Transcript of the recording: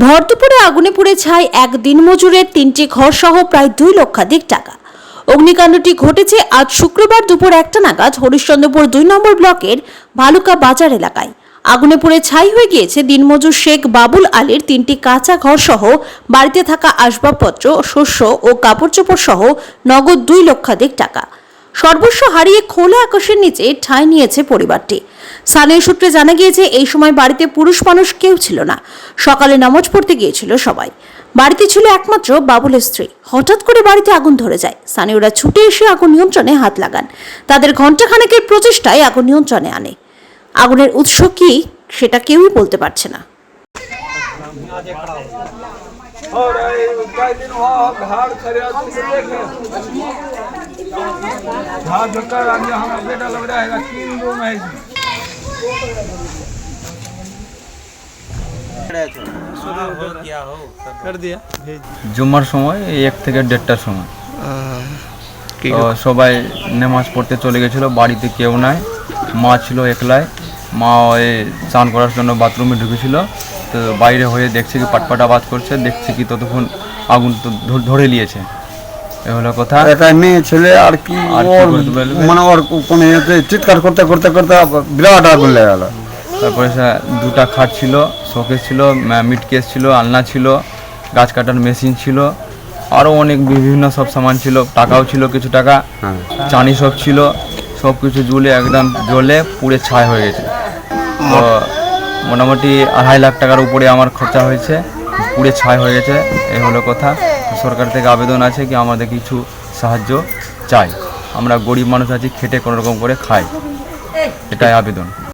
ভর দুপুরে আগুনে পুড়ে ছাই এক দিনমজুরের 3টি ঘর সহ প্রায় 2 লক্ষাধিক টাকা। অগ্নিকাণ্ডটি ঘটেছে আজ শুক্রবার দুপুর 1টা নাগাদ হরিশ্চন্দ্রপুর 2 নম্বর ব্লকের ভালুকা বাজার এলাকায়। আগুনে পুড়ে ছাই হয়ে গিয়েছে দিনমজুর শেখ বাবুল আলীর 3টি কাঁচা ঘর সহ বাড়িতে থাকা আসবাবপত্র, শস্য ও কাপড়চোপড় সহ নগদ 2 লক্ষাধিক টাকা। সর্বস্ব হারিয়ে খোলা আকাশের নিচে ঠাঁই নিয়েছে পরিবারটি। স্থানীয় সূত্রে জানা গিয়েছে এই সময় বাড়িতে পুরুষ মানুষ কেউ ছিল না। সকালে নামাজ পড়তে গিয়েছিল সবাই। বাড়িতে ছিল একমাত্র বাবুলের স্ত্রী। হঠাৎ করে বাড়িতে আগুন ধরে যায়। স্থানীয়রা ছুটে এসে আগুন নিয়ন্ত্রণে হাত লাগান। তাদের ঘণ্টাখানেকের প্রচেষ্টায় আগুন নিয়ন্ত্রণে আনে। আগুনের উৎস কি সেটা কেউই বলতে পারছে না। और कई दिन हुआ घर खड़े घर धक्का आ गया। हमारा बेटा लग रहा है 3 रूम है कर दिया জুম্মার সময় 1 থেকে 1:30টার সময় তো সবাই নামাজ পড়তে চলে গেছিল। বাড়িতে কেউ নাই, মা ছিল একলাই। মা ওই স্নান করার জন্য বাথরুমে ঢুকেছিল, তো বাইরে হয়ে দেখছে কি পাটপাট আওয়াজ করছে, দেখছে কি ততক্ষণ আগুন তো ধরে নিয়েছে। এ হলো কথা। একটা মেয়ে ছেলে আর কি মানে ওর কোনো চিৎকার করতে করতে করতে বিরাট আগুন লেগে গেল। তারপরে 2টা খাট ছিল, শোকেস ছিল, মিট কেস ছিল, আলনা ছিল, গাছ কাটার মেশিন ছিল, আরও অনেক বিভিন্ন সব সামান ছিল। টাকাও ছিল, কিছু টাকা, চানি সব ছিল। সব কিছু জ্বলে একদম জ্বলে পুড়ে ছাই হয়ে গেছে। তো মোটামুটি 2.5 লাখ টাকার উপরে আমার খরচা হয়েছে, পুড়ে ছাই হয়ে গেছে। এই হলো কথা। সরকার থেকে আবেদন আছে কি আমাদের কিছু সাহায্য চাই। আমরা গরিব মানুষ আছি, খেটে কোনো রকম করে খাই, এটাই আবেদন।